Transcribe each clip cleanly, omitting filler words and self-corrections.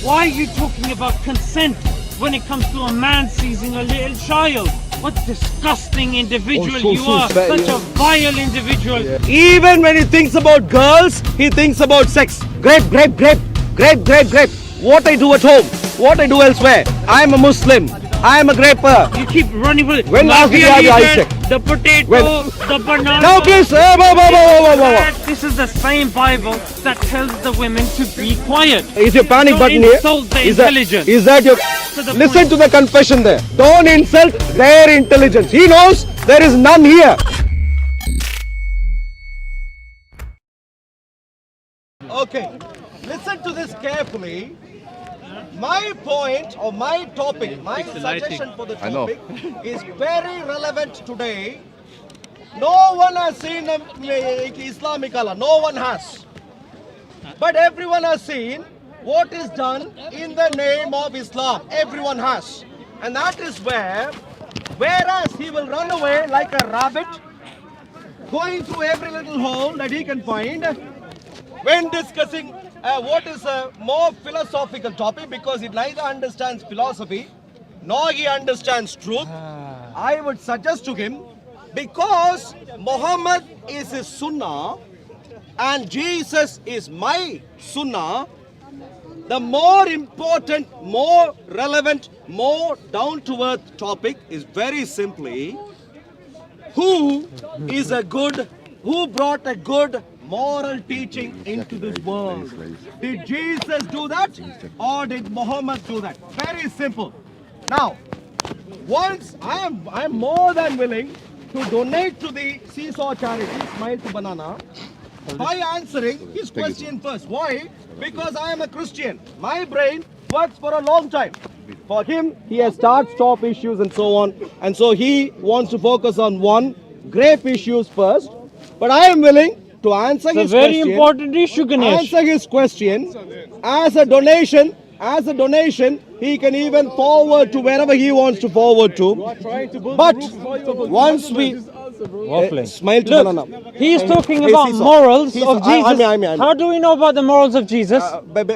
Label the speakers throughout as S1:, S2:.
S1: Why are you talking about consent when it comes to a man seizing a little child? What disgusting individual you are. Such a vile individual.
S2: Even when he thinks about girls, he thinks about sex. Grape. What I do at home, what I do elsewhere. I am a Muslim. I am a graper.
S1: You keep running with it.
S2: When last did you have your eyes checked?
S1: The potato,
S2: When?
S1: the banana.
S2: Now please, whoa.
S1: This is the same Bible that tells the women to be quiet.
S2: Is your panic
S1: Don't
S2: button here?
S1: insult the
S2: Is that
S1: intelligence.
S2: your...
S1: the
S2: Listen
S1: point.
S2: to the confession there. Don't insult their intelligence. He knows there is none here. Okay, listen to this carefully. My point or my topic, my suggestion for the topic is very relevant today. No one has seen Islamic Allah. No one has. But everyone has seen what is done in the name of Islam. Everyone has. And that is whereas he will run away like a rabbit, going through every little hole that he can find, when discussing what is a more philosophical topic, because he neither understands philosophy nor he understands truth, I would suggest to him, because Muhammad is his sunnah and Jesus is my sunnah, the more important, more relevant, more down-to-earth topic is very simply, who brought a good moral teaching into this world? Did Jesus do that or did Muhammad do that? Very simple. Now, once I am more than willing to donate to the Seesaw charity, Smile to Banana, by answering his question first. Why? Because I am a Christian. My brain works for a long time. For him, he has start-stop issues and so on. And so he wants to focus on one, grape issues first. But I am willing to answer his question.
S1: It's a very important issue, Ganesh.
S2: Answer his question as a donation. As a donation, he can even forward to wherever he wants to forward to. But once we Smile to Banana.
S1: He is talking about morals of Jesus. How do we know about the morals of Jesus?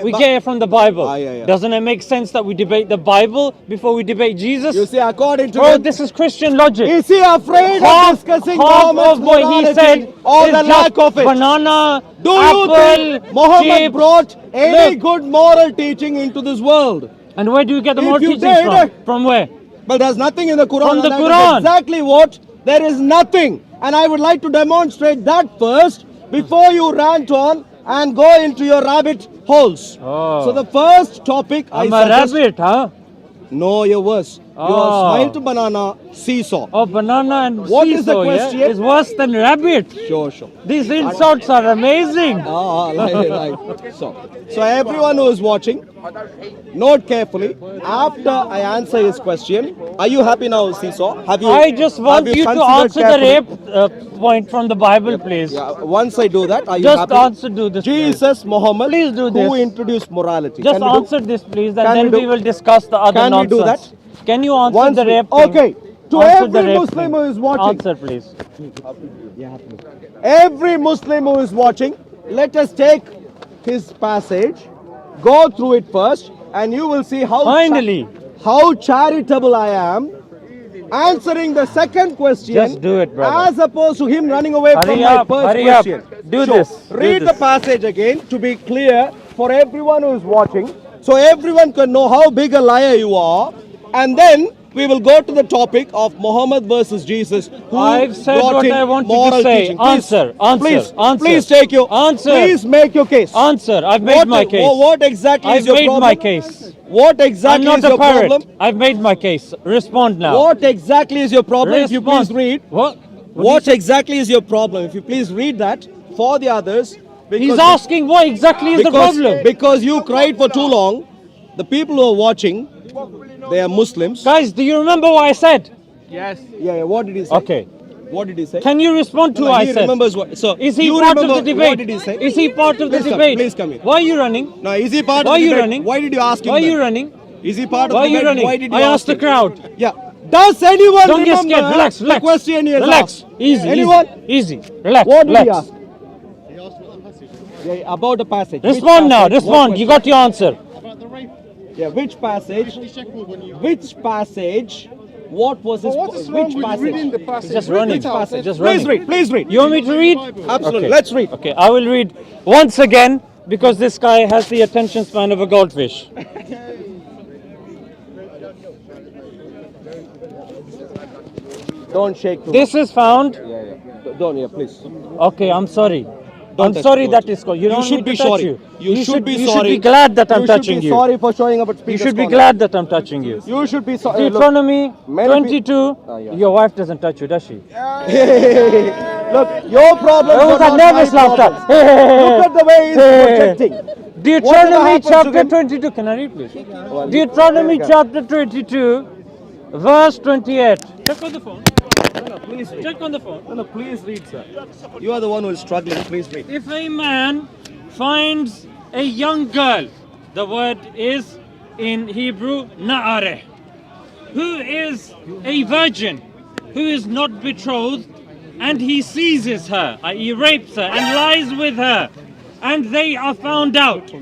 S1: We get it from the Bible. Doesn't it make sense that we debate the Bible before we debate Jesus?
S2: You see, according to
S1: Bro, this is Christian logic.
S2: Is he afraid of discussing Muhammad's
S1: of what he said
S2: or
S1: is
S2: the lack of it?
S1: Banana,
S2: Do
S1: apple,
S2: you think Muhammad
S1: chips.
S2: brought any good moral teaching into this world?
S1: And where do you get the
S2: If
S1: moral
S2: you
S1: teachings from?
S2: did-
S1: From where?
S2: But there's nothing in the Quran.
S1: From the
S2: and that is
S1: Quran.
S2: Exactly what? There is nothing. And I would like to demonstrate that first before you rant on and go into your rabbit holes.
S1: Oh.
S2: So the first topic
S1: I'm
S2: I
S1: a
S2: suggest...
S1: rabbit, huh?
S2: No, you're worse.
S1: Oh.
S2: You're Smile to Banana, Seesaw.
S1: Oh, banana and
S2: What is the
S1: seesaw,
S2: question?
S1: yeah? Is worse than rabbit.
S2: Sure.
S1: These insults are amazing.
S2: Right. So everyone who is watching, note carefully. After I answer his question, are you happy now, Seesaw?
S1: I just want you to answer the rape point from the Bible, please.
S2: Yeah, once I do that, are you
S1: Just
S2: happy?
S1: do this.
S2: Jesus, Muhammad,
S1: Please do
S2: who
S1: this.
S2: introduced morality.
S1: Just
S2: Can we do-
S1: answer this, please,
S2: Can
S1: and then
S2: we do-
S1: we will discuss the other
S2: Can we do
S1: nonsense.
S2: that?
S1: Can you answer
S2: Once
S1: the
S2: we-
S1: rape thing?
S2: Okay. To
S1: Answer the
S2: every
S1: rape
S2: Muslim
S1: thing.
S2: who is watching.
S1: Answer, please.
S2: Every Muslim who is watching, let us take his passage, go through it first, and you will see how
S1: Finally.
S2: how charitable I am, answering the second question.
S1: Just do it, brother.
S2: As opposed to him running away from my first
S1: hurry up.
S2: question.
S1: Do
S2: So,
S1: this. Do
S2: Read
S1: this.
S2: the passage again to be clear for everyone who is watching, so everyone can know how big a liar you are, and then we will go to the topic of Muhammad versus Jesus. Who
S1: I've said
S2: brought
S1: what
S2: in
S1: I want you to
S2: moral
S1: say.
S2: teaching. Please,
S1: Answer.
S2: Please take your
S1: Answer.
S2: Please make your case.
S1: Answer. I've made my case.
S2: What exactly
S1: I've
S2: is your
S1: made
S2: problem?
S1: my case.
S2: What
S1: I'm
S2: exactly
S1: not
S2: is
S1: a
S2: your
S1: parrot.
S2: problem?
S1: I've made my case. Respond now.
S2: What exactly is your problem? If you
S1: Respond.
S2: please read.
S1: What?
S2: What exactly is your problem? If you please read that for the others.
S1: He's asking what exactly is the problem.
S2: Because you cried for too long. The people who are watching, they are Muslims.
S1: Guys, do you remember what I said?
S2: Yeah, what did he say?
S1: Okay.
S2: What did he say?
S1: Can you respond to
S2: No,
S1: what I
S2: he
S1: said?
S2: remembers what. So
S1: Is he
S2: you
S1: part of
S2: remember
S1: the debate?
S2: What did he say?
S1: Is he part of the
S2: Please come,
S1: debate?
S2: please come in.
S1: Why are you running?
S2: No, is he part
S1: Why
S2: of
S1: are
S2: the
S1: you
S2: debate?
S1: running?
S2: Why did you ask him
S1: Why are you
S2: that?
S1: running?
S2: Is he part of
S1: Why are
S2: the
S1: you
S2: debate?
S1: running?
S2: Why did you
S1: I
S2: ask
S1: asked the
S2: him?
S1: crowd.
S2: Yeah. Does anyone
S1: Don't get
S2: remember
S1: scared. Relax.
S2: the question he has
S1: Relax.
S2: asked?
S1: Easy.
S2: Anyone?
S1: Easy. Relax.
S2: What did he
S1: Relax.
S2: ask? Yeah, about the passage. Which
S1: Respond now.
S2: passage? What
S1: Respond. You got your answer.
S2: Yeah, which passage? Which passage? What was this? Which passage?
S1: Just running. Just running.
S2: Please read. Please read.
S1: You want me to read?
S2: Absolutely.
S1: Okay.
S2: Let's read.
S1: Okay, I will read once again because this guy has the attention span of a goldfish.
S2: Don't shake.
S1: This is found.
S2: Don't. Please.
S1: Okay, I'm sorry.
S2: Don't
S1: I'm sorry
S2: touch.
S1: that is called. You don't
S2: should
S1: need to
S2: be
S1: touch
S2: sorry.
S1: you.
S2: You should be
S1: You
S2: sorry.
S1: should be glad that I'm touching
S2: You should be
S1: you.
S2: sorry for showing up at
S1: You
S2: speaker's
S1: should be
S2: corner.
S1: glad that I'm touching you.
S2: You should be sorry.
S1: Deuteronomy
S2: many
S1: 22.
S2: yeah.
S1: Your wife doesn't touch you, does she?
S2: Look, your problem.
S1: It was a nervous laughter.
S2: Look at the way he's projecting.
S1: Deuteronomy
S2: happens to
S1: chapter
S2: him?
S1: 22. Can I read, please? Deuteronomy chapter 22, verse 28. Check on the phone.
S2: Please read.
S1: Check on the phone.
S2: No, please read, sir. You are the one who is struggling. Please read.
S1: If a man finds a young girl, the word is in Hebrew na'areh, who is a virgin, who is not betrothed, and he seizes her, i.e. rapes her, and lies with her, and they are found out,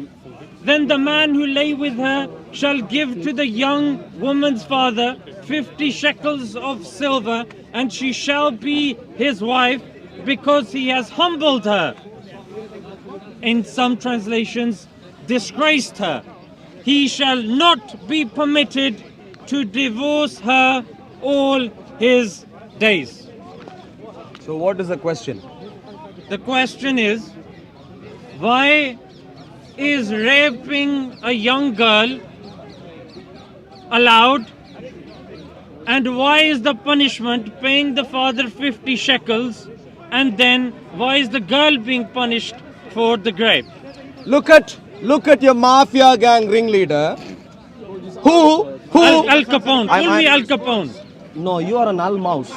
S1: then the man who lay with her shall give to the young woman's father 50 shekels of silver, and she shall be his wife, because he has humbled her. In some translations, disgraced her. He shall not be permitted to divorce her all his days.
S2: So what is the question?
S1: The question is, why is raping a young girl allowed, and why is the punishment paying the father 50 shekels, and then why is the girl being punished for the rape?
S2: Look at your mafia gang ringleader. Who?
S1: Al Capone. Call me Al Capone.
S2: No, you are an Al Mouse.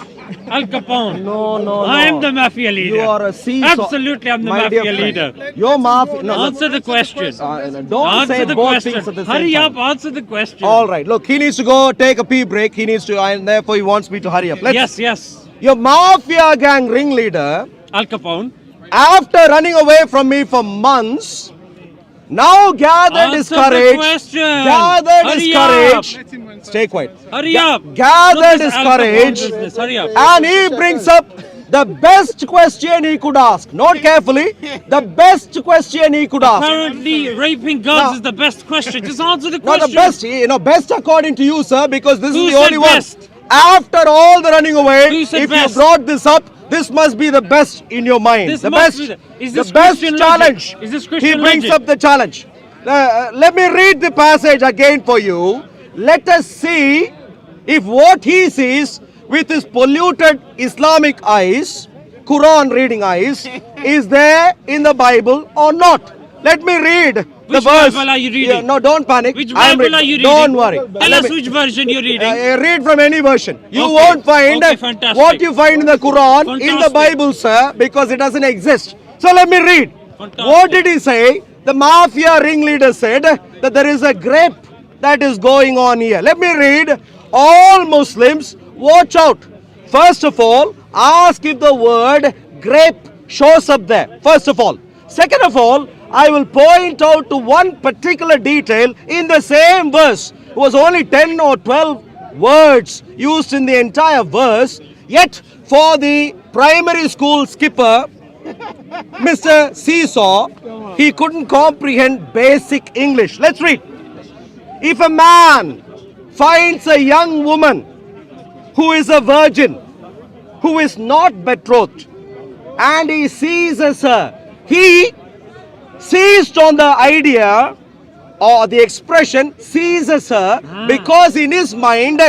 S1: Al Capone.
S2: No.
S1: I am the mafia leader.
S2: You are a seesaw.
S1: Absolutely, I'm the
S2: My dear
S1: mafia
S2: friend,
S1: leader.
S2: Your mafia. No,
S1: Answer the question.
S2: don't
S1: Answer
S2: say
S1: the
S2: both
S1: question.
S2: things at the same
S1: Hurry
S2: time.
S1: up, answer the question.
S2: All right. Look, he needs to go take a pee break. He needs to, and therefore he wants me to hurry up.
S1: Yes.
S2: Your mafia gang ringleader,
S1: Al Capone.
S2: after running away from me for months, now gathered his
S1: Answer the
S2: courage.
S1: question.
S2: Gathered his
S1: Hurry
S2: courage.
S1: up.
S2: Stay quiet.
S1: Hurry up.
S2: Gathered
S1: Not
S2: his
S1: this Al Capone
S2: courage.
S1: business. Hurry up.
S2: And he brings up the best question he could ask. Note carefully. The best question he could ask.
S1: Apparently, raping girls
S2: Now-
S1: is the best question. Just answer the
S2: Not
S1: question.
S2: the best, best according to you, sir, because this
S1: Who
S2: is the
S1: said
S2: only one.
S1: best?
S2: After all the running away,
S1: Who said
S2: if
S1: best?
S2: you brought this up, this must be the best in your mind.
S1: This
S2: the
S1: must
S2: best,
S1: be is this
S2: the best
S1: Christian
S2: challenge.
S1: logic? Is this
S2: He
S1: Christian
S2: brings
S1: logic?
S2: up the challenge. Let me read the passage again for you. Let us see if what he sees with his polluted Islamic eyes, Quran reading eyes, is there in the Bible or not. Let me read the
S1: Which
S2: verse.
S1: Bible are you reading?
S2: Yeah, no, don't panic.
S1: Which
S2: I am
S1: Bible are you reading?
S2: Don't worry.
S1: Tell
S2: Let
S1: us
S2: me-
S1: which version you're reading.
S2: read from any version. You
S1: Okay.
S2: won't find
S1: Okay, fantastic.
S2: what you find in the Quran in the
S1: Fantastic.
S2: Bible, sir, because it doesn't exist. So let me read.
S1: Fantastic.
S2: What did he say? The mafia ringleader said that there is a grape that is going on here. Let me read. All Muslims, watch out. First of all, ask if the word grape shows up there. First of all. Second of all, I will point out to one particular detail in the same verse. It was only 10 or 12 words used in the entire verse. Yet, for the primary school skipper, Mr. Seesaw, he couldn't comprehend basic English. Let's read. If a man finds a young woman who is a virgin, who is not betrothed, and he seizes her, he seized on the idea or the expression seizes her because in his mind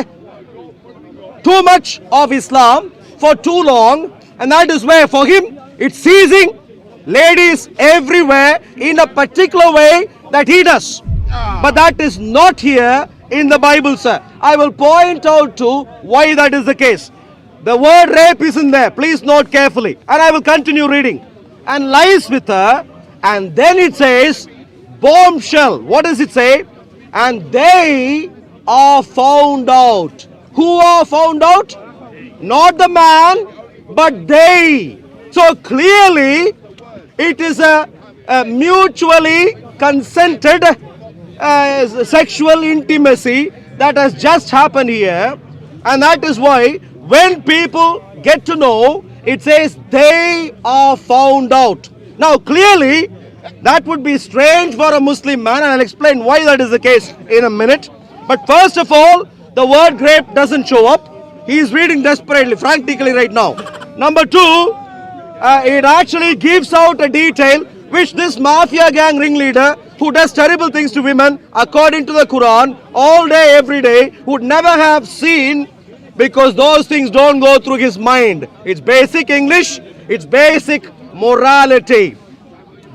S2: too much of Islam for too long, and that is where for him it's seizing ladies everywhere in a particular way that he does. But that is not here in the Bible, sir. I will point out to why that is the case. The word rape isn't there. Please note carefully. And I will continue reading. And lies with her. And then it says, bombshell. What does it say? And they are found out. Who are found out? Not the man, but they. So clearly, it is a mutually consented sexual intimacy that has just happened here, and that is why when people get to know, it says they are found out. Now clearly that would be strange for a Muslim man, and I'll explain why that is the case in a minute. But first of all, the word grape doesn't show up. He is reading desperately, frantically right now. Number two, it actually gives out a detail which this mafia gang ringleader who does terrible things to women according to the Quran all day every day would never have seen, because those things don't go through his mind. It's basic English, it's basic morality.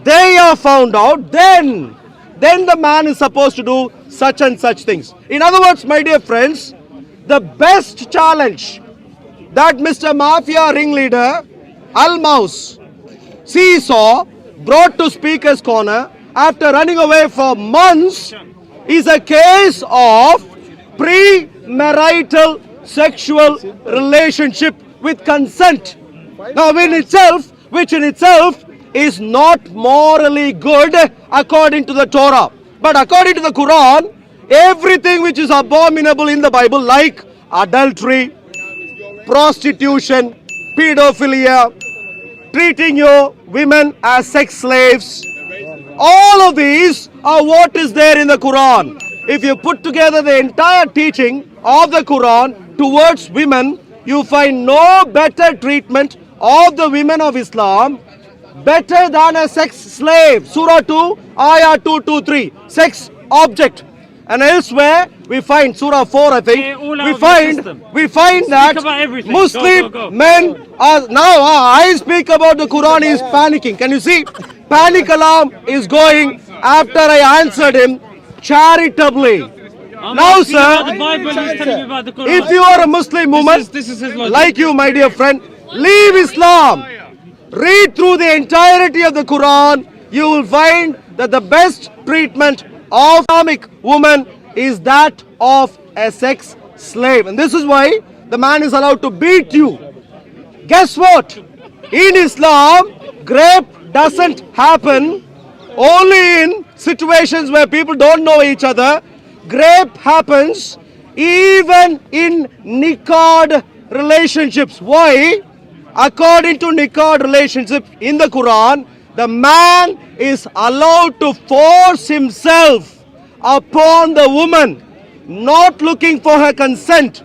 S2: They are found out, then the man is supposed to do such and such things. In other words, my dear friends, the best challenge that Mr. Mafia ringleader Al-Maus Seesaw brought to Speaker's Corner after running away for months is a case of premarital sexual relationship with consent. Now, which in itself is not morally good according to the Torah. But according to the Quran, everything which is abominable in the Bible, like adultery, prostitution, pedophilia, treating your women as sex slaves, all of these are what is there in the Quran. If you put together the entire teaching of the Quran towards women, you find no better treatment of the women of Islam better than a sex slave. Surah 2, Ayah 223, sex object. And elsewhere we find Surah 4, I think, we find that Muslim men are now, I speak about the Quran, is panicking. Can you see? Panic alarm is going after I answered him charitably. Now, sir, if you are a Muslim woman, like you, my dear friend, leave Islam. Read through the entirety of the Quran. You will find that the best treatment of Islamic woman is that of a sex slave. And this is why the man is allowed to beat you. Guess what? In Islam, rape doesn't happen only in situations where people don't know each other. Rape happens even in nikah relationships. Why? According to nikah relationship in the Quran, the man is allowed to force himself upon the woman, not looking for her consent,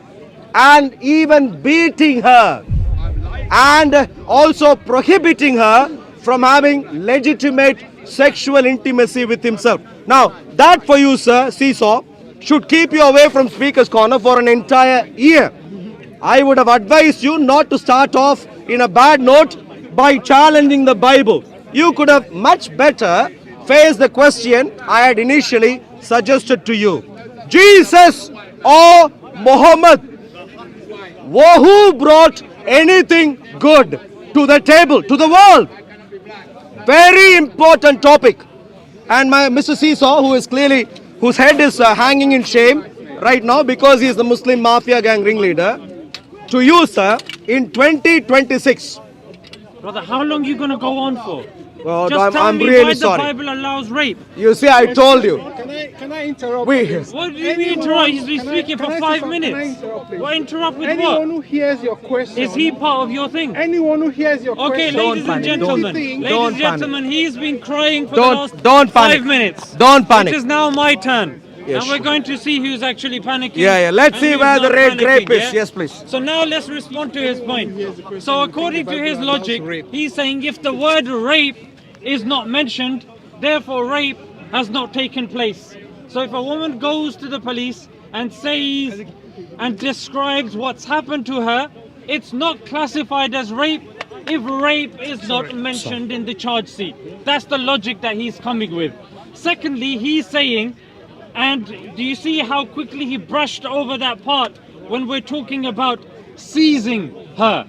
S2: and even beating her, and also prohibiting her from having legitimate sexual intimacy with himself. Now, that for you, sir, Seesaw, should keep you away from Speaker's Corner for an entire year. I would have advised you not to start off in a bad note by challenging the Bible. You could have much better faced the question I had initially suggested to you. Jesus or Muhammad, who brought anything good to the table, to the world? Very important topic. And my Mr. Seesaw, who is clearly, whose head is hanging in shame right now because he is the Muslim mafia gang ringleader, to you, sir, in 2026.
S1: Brother, how long are you going to go on for?
S2: Well,
S1: Just tell
S2: I'm
S1: me
S2: really
S1: why
S2: sorry.
S1: the Bible allows rape.
S2: You see, I told you.
S3: Can I interrupt?
S2: We,
S1: What do you mean interrupt? He's been speaking for 5
S3: Can I
S1: minutes.
S3: interrupt, please?
S1: What interrupt with
S3: Anyone
S1: what?
S3: who hears your question.
S1: Is he part of your thing?
S3: Anyone who hears your
S1: Okay,
S3: question.
S1: ladies and
S2: panic.
S1: gentlemen,
S3: Don't
S1: ladies
S2: Don't
S1: and gentlemen, he's been crying for the last
S2: Don't
S1: 5
S2: panic.
S1: minutes.
S2: Don't panic.
S1: It is now my turn.
S2: Yes.
S1: And we're going to see who's actually panicking.
S2: Yeah. Let's
S1: and
S2: see
S1: who's
S2: where the
S1: not
S2: red grape
S1: panicking,
S2: is.
S1: yeah?
S2: Yes, please.
S1: So now let's respond to his point. So according to his logic, he's saying if the word rape is not mentioned, therefore rape has not taken place. So if a woman goes to the police and says and describes what's happened to her, it's not classified as rape if rape is not mentioned in the charge sheet. That's the logic that he's coming with. Secondly, he's saying, and do you see how quickly he brushed over that part when we're talking about seizing her?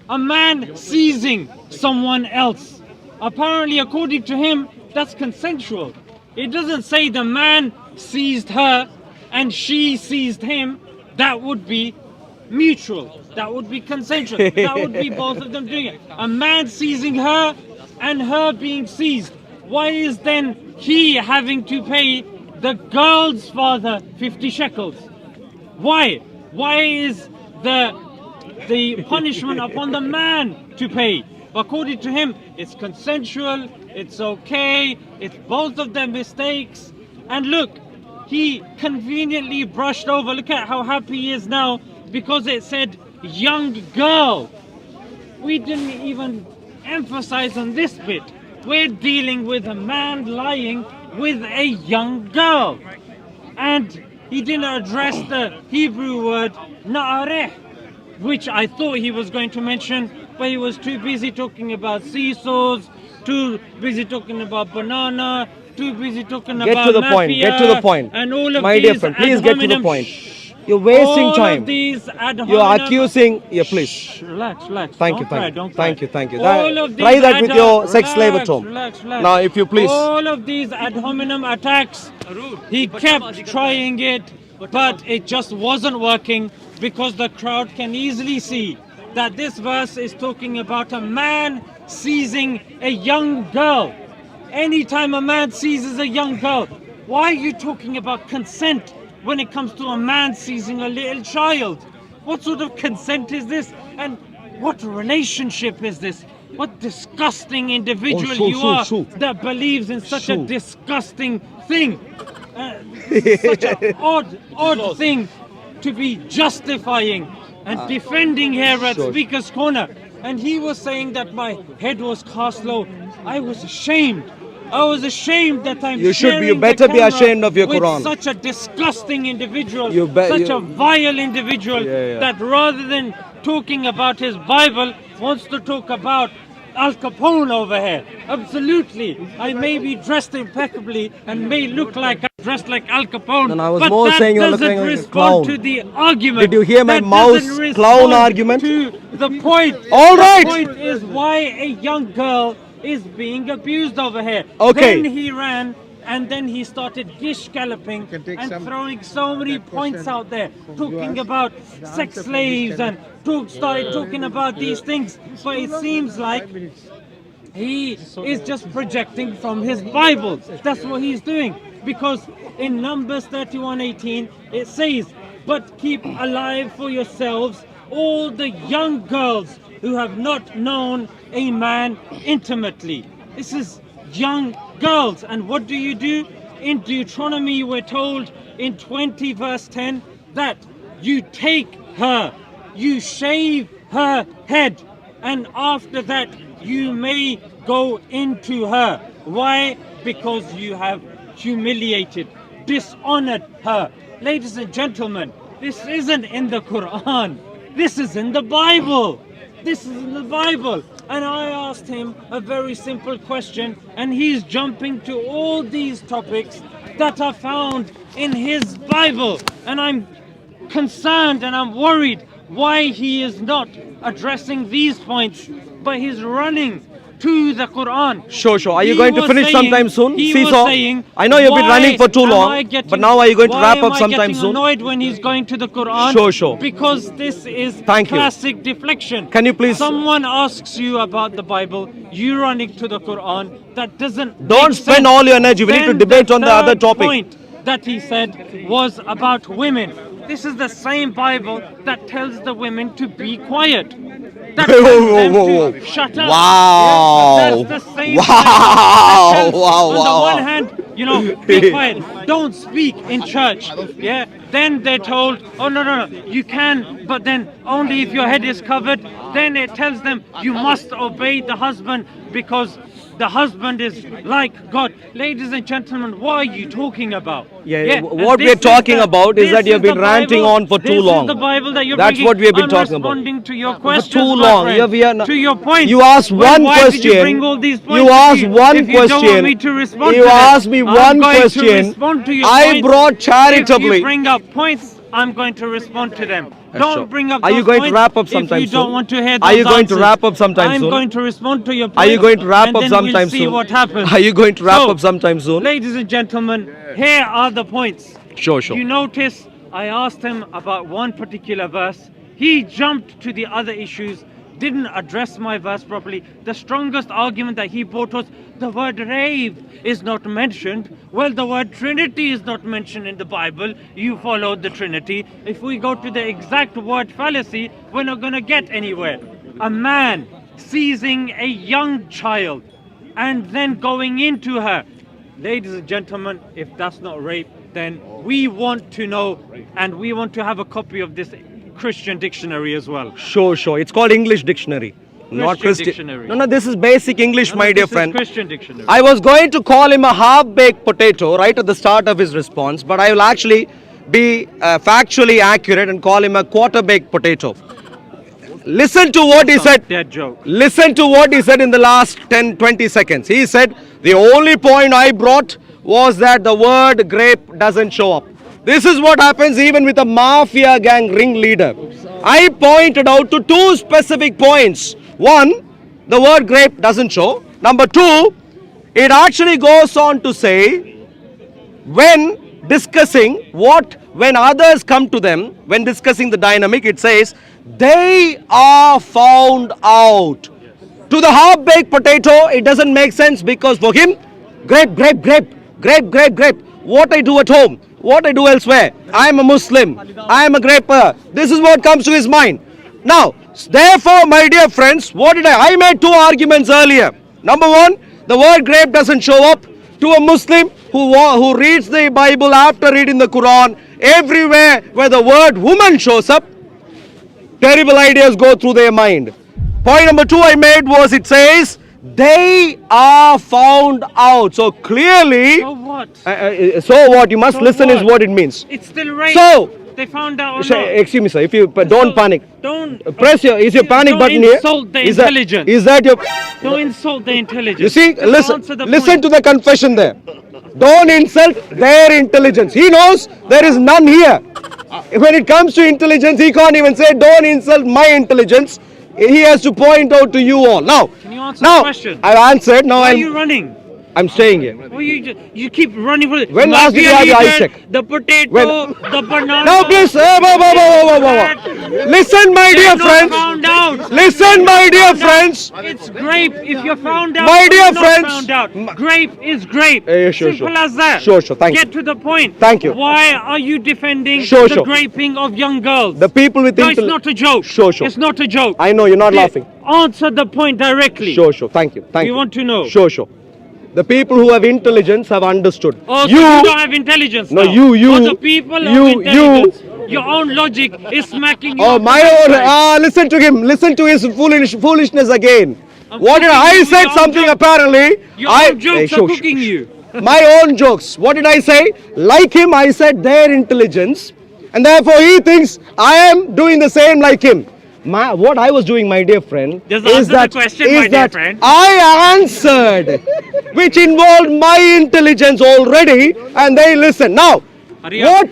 S1: A man seizing someone else. Apparently, according to him, that's consensual. It doesn't say the man seized her and she seized him. That would be mutual. That would be consensual. That would be both of them doing it. A man seizing her and her being seized. Why is then he having to pay the girl's father 50 shekels. Why? Why is the punishment upon the man to pay? According to him, it's consensual, it's okay, it's both of them mistakes. And look, he conveniently brushed over. Look at how happy he is now because it said young girl. We didn't even emphasize on this bit. We're dealing with a man lying with a young girl. And he didn't address the Hebrew word na'areh, which I thought he was going to mention, but he was too busy talking about seesaws, too busy talking about banana, too busy talking
S2: Get
S1: about
S2: to the point.
S1: mafia,
S2: Get to the point.
S1: and all of
S2: My
S1: these
S2: dear friend, please
S1: ad
S2: get to the
S1: hominem-
S2: point. You're wasting
S1: all
S2: time.
S1: Of these ad
S2: You're
S1: hominem-
S2: accusing. Yeah, please.
S1: Shh, relax.
S2: Thank you,
S1: Don't cry,
S2: thank you,
S1: don't cry.
S2: thank you, thank you.
S1: All of
S2: Try
S1: these
S2: that with
S1: ad-
S2: your sex slave at
S1: relax,
S2: home.
S1: relax.
S2: Now, if you please.
S1: All of these ad hominem attacks, he kept trying it, but it just wasn't working because the crowd can easily see that this verse is talking about a man seizing a young girl. Anytime a man seizes a young girl, why are you talking about consent when it comes to a man seizing a little child? What sort of consent is this? And what relationship is this? What disgusting individual you are that believes in such a disgusting thing. Such an odd thing to be justifying and defending here at Speaker's Corner. And he was saying that my head was cast low. I was ashamed. I was ashamed that I'm
S2: You should be. You
S1: sharing the
S2: better be
S1: camera
S2: ashamed of your
S1: with
S2: Quran.
S1: such a disgusting individual,
S2: You
S1: a vile individual
S2: Yeah.
S1: that rather than talking about his Bible wants to talk about Al Capone over here. Absolutely. I may be dressed impeccably and may look like I'm dressed like Al Capone.
S2: No, I was
S1: but
S2: more
S1: that
S2: saying you're
S1: doesn't
S2: looking like a
S1: respond
S2: clown.
S1: to the argument.
S2: Did you hear my
S1: That
S2: mouse
S1: doesn't
S2: clown
S1: respond
S2: argument?
S1: To the point.
S2: All right.
S1: The point is why a young girl is being abused over here.
S2: Okay.
S1: Then he ran and then he started gish galloping and throwing so many points out there, talking about sex slaves and started talking about these things. But it seems like he is just projecting from his Bible. That's what he's doing. Because in Numbers 31:18 it says, "But keep alive for yourselves all the young girls who have not known a man intimately." This is young girls. And what do? In Deuteronomy we're told in 20 verse 10 that you take her, you shave her head, and after that you may go into her. Why? Because you have humiliated, dishonored her. Ladies and gentlemen, this isn't in the Quran. This is in the Bible. This is in the Bible. And I asked him a very simple question, and he's jumping to all these topics that are found in his Bible. And I'm concerned and I'm worried why he is not addressing these points, but he's running to the Quran.
S2: Sure. Are you
S1: He
S2: going to
S1: was
S2: finish
S1: saying-
S2: sometime soon?
S1: he
S2: See,
S1: was
S2: so
S1: saying,
S2: I know you've been
S1: why
S2: running for too
S1: am
S2: long,
S1: I getting-
S2: but now are you going to wrap
S1: why
S2: up
S1: am I
S2: sometime
S1: getting
S2: soon?
S1: annoyed when he's going to the Quran?
S2: Sure.
S1: Because this is
S2: Thank you.
S1: classic deflection.
S2: Can you please-
S1: Someone asks you about the Bible, you running to the Quran. That doesn't.
S2: Don't
S1: make
S2: spend
S1: sense.
S2: all your energy. We need to
S1: Then
S2: debate on the other
S1: third
S2: topic.
S1: point that he said was about women. This is the same Bible that tells the women to be quiet. That tells them
S2: Whoa.
S1: to shut up.
S2: Wow.
S1: Yes, that's the same
S2: Wow.
S1: Bible that tells,
S2: Wow.
S1: on the one hand, be quiet, don't speak in church. Yeah. Then they're told, oh no, you can, but then only if your head is covered. Then it tells them you must obey the husband because the husband is like God. Ladies and gentlemen, what are you talking about?
S2: Yeah,
S1: and
S2: what
S1: this
S2: we're
S1: is
S2: talking
S1: the-
S2: about is
S1: this
S2: that you've
S1: is
S2: been
S1: the
S2: ranting
S1: Bible.
S2: on for too
S1: This
S2: long.
S1: is the Bible that you're
S2: That's
S1: bringing.
S2: what we have been
S1: I'm
S2: talking about.
S1: responding to your
S2: For
S1: questions,
S2: too
S1: my
S2: long.
S1: friend. To your point.
S2: You asked one
S1: Why
S2: question.
S1: Did you bring all these points
S2: You asked
S1: if
S2: one
S1: if you don't
S2: question.
S1: want me to respond
S2: You
S1: to them,
S2: asked me
S1: I'm
S2: one
S1: going
S2: question.
S1: To respond to your
S2: I
S1: points.
S2: brought
S1: If
S2: charitably.
S1: you bring up points, I'm going to respond to them. Don't
S2: sure.
S1: bring up
S2: Are
S1: those
S2: you going to
S1: points
S2: wrap up sometime
S1: if you don't
S2: soon?
S1: want to hear those
S2: Are you going to
S1: answers.
S2: wrap up sometime
S1: I'm
S2: soon?
S1: going to respond to your points.
S2: Are you going to wrap
S1: and
S2: up
S1: then
S2: sometime
S1: we'll see
S2: soon?
S1: what happens.
S2: Are you going to wrap
S1: So,
S2: up sometime soon?
S1: Ladies and gentlemen, here are the points.
S2: Sure.
S1: You notice I asked him about one particular verse. He jumped to the other issues, didn't address my verse properly. The strongest argument that he brought was the word rape is not mentioned. Well, the word Trinity is not mentioned in the Bible. You followed the Trinity. If we go to the exact word fallacy, we're not going to get anywhere. A man seizing a young child and then going into her. Ladies and gentlemen, if that's not rape, then we want to know, and we want to have a copy of this Christian dictionary as well.
S2: Sure. It's called English dictionary. Not Christian
S1: dictionary.
S2: No, this is basic English, my dear
S1: This is
S2: friend.
S1: Christian dictionary.
S2: I was going to call him a half-baked potato right at the start of his response, but I will actually be factually accurate and call him a quarter-baked potato. Listen to what he said.
S1: Dead joke.
S2: Listen to what he said in the last 10-20 seconds. He said, the only point I brought was that the word grape doesn't show up. This is what happens even with a mafia gang ringleader. I pointed out to two specific points. One, the word grape doesn't show. Number two, it actually goes on to say, when discussing when others come to them, when discussing the dynamic, it says, they are found out. To the half-baked potato, it doesn't make sense because for him, grape. What I do at home, what I do elsewhere. I am a Muslim. I am a graper. This is what comes to his mind. Now, therefore, my dear friends, I made two arguments earlier. Number one, the word grape doesn't show up. To a Muslim who reads the Bible after reading the Quran, everywhere where the word woman shows up, terrible ideas go through their mind. Point number two I made was, it says, they are found out. So clearly,
S1: So what?
S2: so what? You must
S1: So
S2: listen
S1: what?
S2: is what it means.
S1: It's still rape.
S2: So,
S1: they found out or not.
S2: excuse me, sir. If you don't panic,
S1: Don't
S2: press is your panic
S1: don't
S2: button here?
S1: insult the
S2: Is
S1: intelligence.
S2: Is that your?
S1: Don't insult the intelligence.
S2: You see,
S1: Just answer the
S2: listen
S1: point.
S2: to the confession there. Don't insult their intelligence. He knows there is none here. When it comes to intelligence, he can't even say, don't insult my intelligence. He has to point out to you all. Now,
S1: Can you answer the question?
S2: I've answered. Now
S1: Why are you running?
S2: I'm staying here.
S1: Well, you keep running for
S2: When last did you have your eyes checked?
S1: The potato,
S2: When-
S1: the banana.
S2: Now, please, whoa. Listen, my dear
S1: They're not
S2: friends.
S1: found out.
S2: Listen, my dear friends.
S1: It's grape. If you're found out,
S2: My
S1: or
S2: dear
S1: you're not
S2: friends.
S1: found out. Grape is grape.
S2: Sure.
S1: Simple as that.
S2: Sure. Thank you.
S1: Get to the point.
S2: Thank you.
S1: Why are you defending
S2: Sure.
S1: the graping of young girls?
S2: The people with
S1: No, it's not a joke.
S2: Sure.
S1: It's not a joke.
S2: I know you're not laughing.
S1: Answer the point directly.
S2: Sure. Thank you.
S1: We want to know.
S2: Sure. The people who have intelligence have understood.
S1: Oh, so you don't have intelligence
S2: No,
S1: now.
S2: you.
S1: Oh, the people
S2: you,
S1: have intelligence. Your own logic is smacking you.
S2: Oh,
S1: up
S2: my
S1: the
S2: own.
S1: backside.
S2: Listen to him. Listen to his foolishness again. What did I
S1: cooking
S2: said
S1: your own
S2: something
S1: joke.
S2: apparently?
S1: Your own jokes are cooking you.
S2: My own jokes. What did I say? Like him, I said their intelligence, and therefore he thinks I am doing the same like him. What I was doing, my dear friend,
S1: Just
S2: is
S1: answer the
S2: that,
S1: question,
S2: is
S1: my dear
S2: that
S1: friend.
S2: I answered, which involved my intelligence already, and they listen. Now,
S1: Hurry up.
S2: what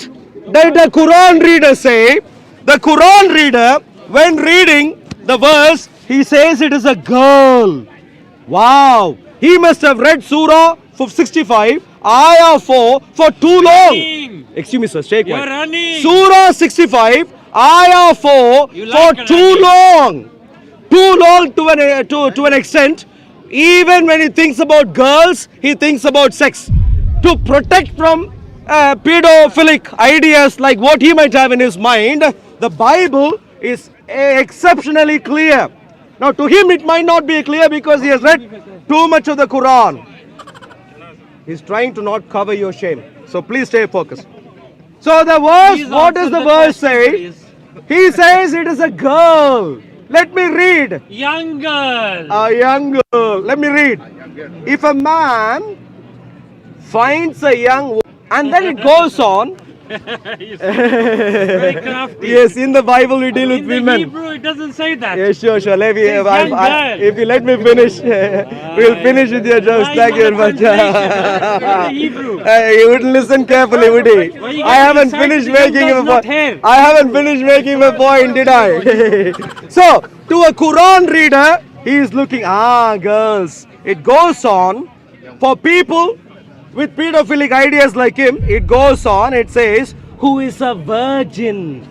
S2: did the Quran reader say? The Quran reader, when reading the verse, he says it is a girl. Wow. He must have read Surah 65, Ayah 4 for too long.
S1: Running.
S2: Excuse me, sir. Stay
S1: You're
S2: quiet.
S1: running.
S2: Surah 65, Ayah 4
S1: You
S2: for
S1: like
S2: too
S1: running.
S2: long. Too long to an extent. Even when he thinks about girls, he thinks about sex. To protect from pedophilic ideas like what he might have in his mind, the Bible is exceptionally clear. Now to him it might not be clear because he has read too much of the Quran. He's trying to not cover your shame. So please stay focused. So the verse,
S1: Please
S2: what does
S1: answer
S2: the
S1: the
S2: verse
S1: question,
S2: say?
S1: please.
S2: He says it is a girl. Let me read.
S1: Young girl.
S2: A young girl. Let me read. If a man finds a young woman, and then it goes on.
S1: Very crafty.
S2: Yes, in the Bible we deal with
S1: In the
S2: women.
S1: Hebrew, it doesn't say that.
S2: Yes, sure. Let me,
S1: Says young girl.
S2: if you let me finish, we'll finish with your jokes.
S1: Why
S2: Thank you
S1: you
S2: very much.
S1: want a translation? In the Hebrew.
S2: He wouldn't listen carefully, would he?
S1: Why you
S2: I haven't
S1: getting
S2: finished
S1: excited?
S2: making
S1: Young
S2: a
S1: girl's
S2: point.
S1: not here.
S2: I haven't finished making my point, did I? So, to a Quran reader, he is looking, girls. It goes on. For people with pedophilic ideas like him, it goes on, it says, who is a virgin.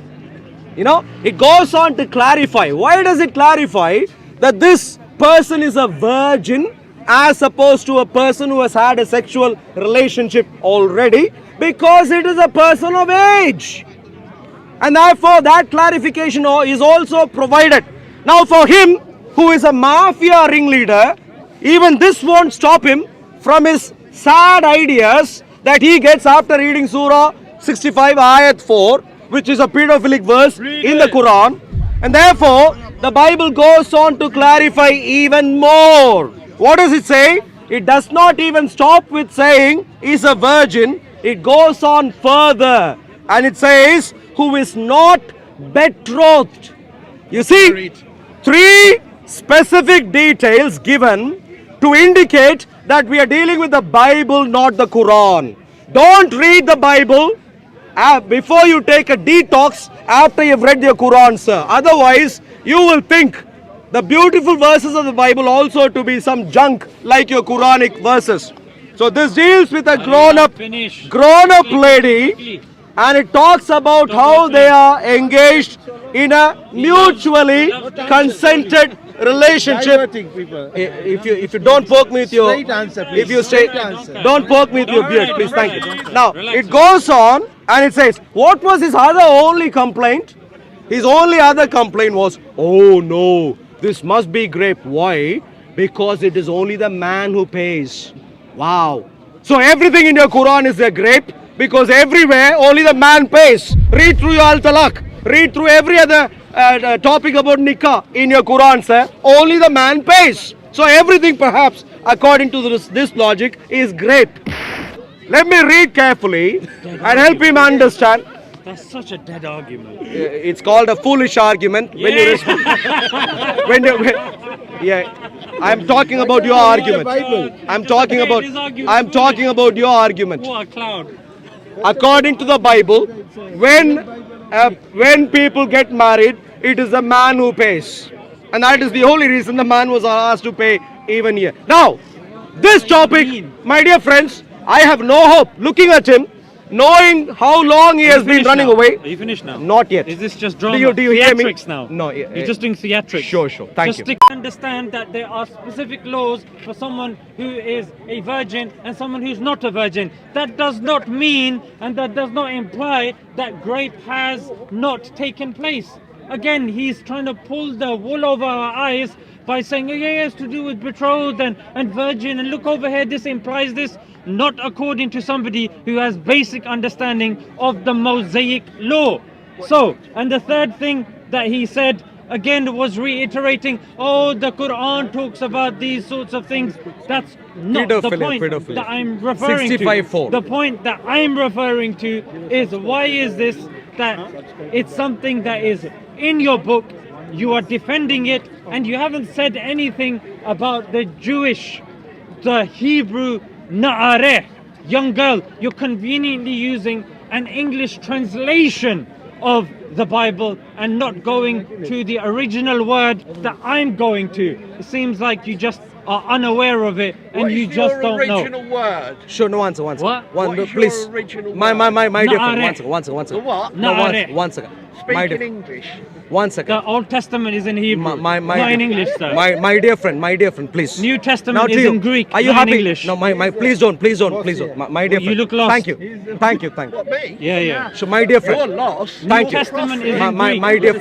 S2: You know, it goes on to clarify. Why does it clarify that this person is a virgin as opposed to a person who has had a sexual relationship already? Because it is a person of age. And therefore that clarification is also provided. Now for him, who is a mafia ringleader, even this won't stop him from his sad ideas that he gets after reading Surah 65 ayat 4, which is a pedophilic verse in the Quran. And therefore the Bible goes on to clarify even more. What does it say? It does not even stop with saying is a virgin. It goes on further and it says who is not betrothed. You see, three specific details given to indicate that we are dealing with the Bible, not the Quran. Don't read the Bible before you take a detox after you've read the Quran, sir. Otherwise, you will think the beautiful verses of the Bible also to be some junk like your Quranic verses. So this deals with a grown-up lady, and it talks about how they are engaged in a mutually consented relationship. If you don't poke me with your don't poke me with your beard, please. Thank you. Now it goes on and it says, what was his other only complaint? His only other complaint was, oh no, this must be grape. Why? Because it is only the man who pays. Wow. So everything in your Quran is a grape, because everywhere only the man pays. Read through your Al-Talaq. Read through every other topic about nikah in your Quran, sir. Only the man pays. So everything perhaps according to this logic is grape. Let me read carefully and help him understand.
S1: That's such a dead argument.
S2: It's called a foolish argument. When you respond, I'm talking about your argument. I'm talking about your argument.
S1: What a cloud.
S2: According to the Bible, when people get married, it is the man who pays, and that is the only reason the man was asked to pay even here. Now, this topic, my dear friends, I have no hope looking at him, knowing how long he has been running away.
S1: Are you finished now?
S2: Not yet.
S1: Is this just drama?
S2: Do you hear me?
S1: Theatrics now?
S2: No.
S1: You're just doing theatrics.
S2: Sure. Thank you.
S1: Just to understand that there are specific laws for someone who is a virgin and someone who's not a virgin. That does not mean and that does not imply that grape has not taken place. Again, he's trying to pull the wool over our eyes by saying, yeah, it's to do with betrothed and virgin, and look over here, this implies this. Not according to somebody who has basic understanding of the Mosaic law. So, and the third thing that he said again was reiterating, oh, the Quran talks about these sorts of things. That's not the point that I'm referring to.
S2: 65:4.
S1: The point that I'm referring to is, why is this that it's something that is in your book, you are defending it, and you haven't said anything about the Jewish, the Hebrew Na'areh, young girl. You're conveniently using an English translation of the Bible and not going to the original word that I'm going to. It seems like you just are unaware of it and you just don't know.
S4: Original word?
S2: Sure, no answer.
S1: What?
S4: What is
S2: Please.
S4: your original
S2: My dear friend,
S1: Na'areh.
S2: one second.
S4: The what?
S2: No,
S1: Na'areh.
S2: one second.
S4: Speak in English.
S2: One second.
S1: The Old Testament is in Hebrew,
S2: My
S1: not in English, sir.
S2: My dear friend, please.
S1: New
S2: Now
S1: Testament
S2: to
S1: is
S2: you.
S1: in Greek,
S2: Are you
S1: not
S2: happy?
S1: in English.
S2: No, please don't. My dear friend.
S1: You look lost.
S2: Thank you.
S4: What, me?
S1: Yeah.
S2: So my dear
S4: You're
S2: friend.
S4: lost.
S2: Thank
S1: New
S2: you.
S1: Testament is in
S2: My
S1: Greek.
S2: dear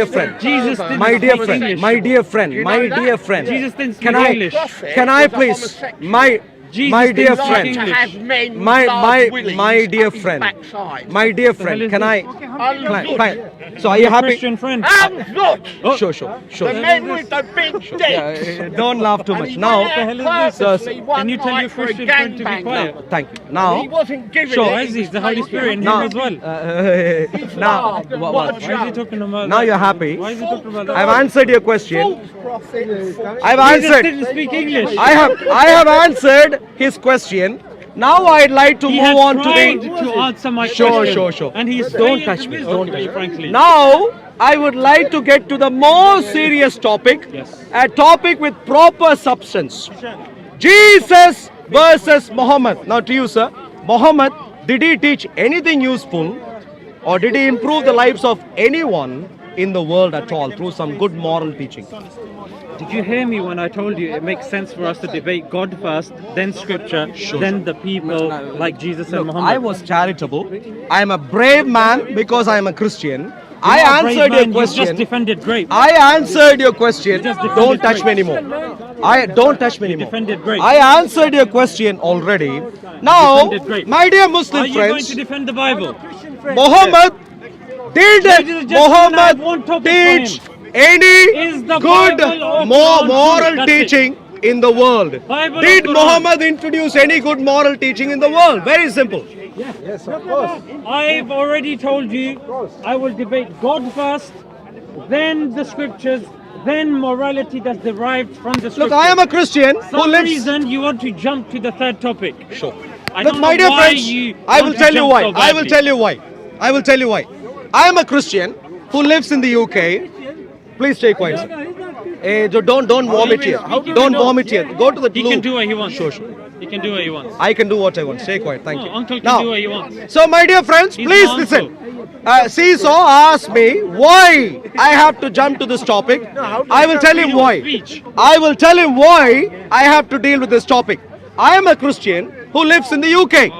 S2: friend.
S1: Jesus didn't
S2: My dear
S1: speak
S2: friend.
S1: English.
S2: My dear friend.
S4: You
S2: My
S4: know that?
S2: dear friend.
S1: Jesus didn't speak
S2: Can I?
S1: English.
S2: Can I
S4: was a
S2: please?
S4: homosexual.
S1: Jesus
S2: My dear
S1: didn't speak
S2: friend.
S4: To
S1: English.
S4: have men
S2: My
S4: willies
S2: dear
S4: up his
S2: friend.
S4: backside.
S2: My dear
S1: hell
S2: friend.
S1: is
S2: Can
S1: this?
S2: I? So are you happy?
S1: Christian friend.
S4: I'm not.
S2: Sure.
S4: The men with the big dicks.
S2: Don't laugh too
S4: And
S2: much.
S4: he
S2: Now,
S4: went out
S1: What the hell is this?
S4: purposely one
S1: Can you tell
S4: night
S1: your
S4: for a
S1: Christian friend to be
S4: gangbang.
S1: quiet?
S2: thank you.
S4: He
S2: Now,
S4: wasn't giving
S2: Sure.
S4: it.
S1: Why is he? The Holy Spirit in him
S2: Now-
S1: as well.
S2: now,
S4: What?
S1: Why is he talking about
S2: Now
S1: that?
S2: you're happy.
S1: Why is he talking about that?
S2: I've answered your question.
S4: False prophet.
S2: I've
S1: Jesus
S2: answered.
S1: didn't speak English.
S2: I have answered his question. Now I'd like to
S1: He
S2: move
S1: has
S2: on to
S1: tried
S2: the.
S1: to answer my
S2: Sure,
S1: question.
S2: sure.
S1: And he's
S2: Don't
S1: failed
S2: touch me. Don't touch me.
S1: frankly.
S2: Now I would like to get to the more serious topic.
S1: Yes.
S2: A topic with proper substance. Jesus versus Muhammad. Now to you, sir. Muhammad, did he teach anything useful? or did he improve the lives of anyone in the world at all through some good moral teaching?
S1: Did you hear me when I told you it makes sense for us to debate God first, then scripture, then the people like Jesus and
S2: Look,
S1: Muhammad?
S2: I was charitable. I am a brave man because I am a Christian.
S1: You
S2: I
S1: are a brave
S2: answered your
S1: man, you just
S2: question.
S1: defended grape.
S2: I answered your question.
S1: just defended
S2: Don't touch me
S1: grape.
S2: anymore. I don't touch me anymore.
S1: defended grape.
S2: I answered your question already. Now,
S1: defended grape.
S2: my dear
S1: Are
S2: Muslim
S1: you going
S2: friends,
S1: to defend the Bible?
S2: Muhammad did
S1: Ladies and gentlemen, I have one
S2: Muhammad
S1: topic for
S2: teach
S1: him.
S2: any
S1: Is the
S2: good
S1: Bible or Quran
S2: moral
S1: true? That's it.
S2: teaching in the world?
S1: Bible or
S2: Did
S1: Quran?
S2: Muhammad introduce any good moral teaching in the world? Very simple.
S3: Yes, of course.
S1: I've already told you I will debate God first, then the scriptures, then morality that's derived from the scriptures.
S2: Look, I am a Christian
S1: For
S2: who
S1: some
S2: lives.
S1: reason you want to jump to the third topic.
S2: Sure.
S1: I
S2: Look,
S1: don't
S2: my
S1: know
S2: dear
S1: why
S2: friends,
S1: you
S2: I will
S1: want to
S2: tell you
S1: jump
S2: why.
S1: so
S2: I will
S1: badly.
S2: tell you why. I will tell you why. I am a Christian who lives in the UK. Please stay quiet, sir. Don't vomit here. Don't vomit here. Go to the
S1: He
S2: loo.
S1: can do what he wants.
S2: Sure.
S1: He can do what he wants.
S2: I can do what I want. Stay quiet. Thank
S1: No,
S2: you.
S1: uncle can
S2: Now,
S1: do what he wants.
S2: so my dear friends,
S1: He's
S2: please
S1: my
S2: listen. Seesaw asked me why I have to jump to this topic. I will tell him why.
S1: Speech.
S2: I will tell him why I have to deal with this topic. I am a Christian who lives in the UK.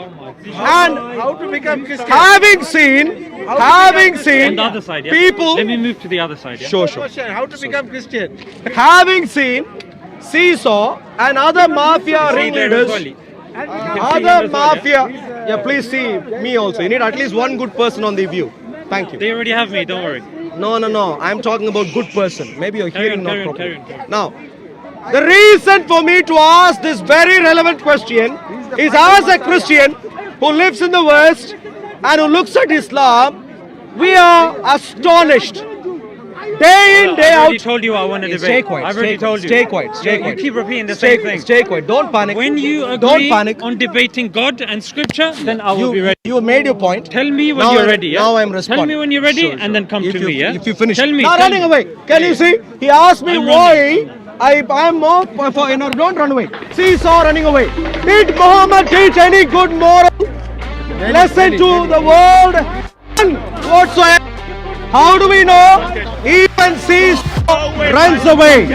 S2: And
S4: How to become Christian?
S2: having seen
S1: On the other side, yeah?
S2: people,
S1: Let me move to the other side, yeah?
S2: sure,
S4: Question, how to become Christian?
S2: having seen Seesaw and other mafia
S1: See, there is
S2: ringleaders,
S1: Wali.
S2: other mafia, yeah, please see me also. You need at least one good person on the view. Thank you.
S1: They already have me, don't worry.
S2: No. I'm talking about good person. Maybe you're
S1: Carry
S2: hearing
S1: on,
S2: not
S1: carry on,
S2: properly.
S1: carry on.
S2: Now, the reason for me to ask this very relevant question is as a Christian who lives in the West and who looks at Islam, we are astonished. Day in, day
S1: I already
S2: out.
S1: told you I want to debate.
S2: Stay quiet.
S1: I've already
S2: stay
S1: told you.
S2: Stay quiet. Stay
S1: You
S2: quiet.
S1: keep repeating the
S2: Stay,
S1: same thing.
S2: stay quiet. Don't panic.
S1: When you
S2: Don't
S1: agree
S2: panic.
S1: on debating God and scripture, then I will be ready.
S2: You made your point.
S1: Tell me when
S2: Now
S1: you're
S2: I'm-
S1: ready, yeah?
S2: Now I'm
S1: Tell
S2: responding.
S1: me when you're ready
S2: Sure,
S1: and then come
S2: if
S1: to
S2: you,
S1: me, yeah?
S2: If you finish.
S1: Tell me.
S2: Not
S1: tell
S2: running
S1: me.
S2: away. Can you see? He asked me
S1: I'm
S2: why I'm more for, don't run away. See, saw running away. Did Muhammad teach any good moral lesson to the world? None whatsoever. How do we know? Even Caesar runs away.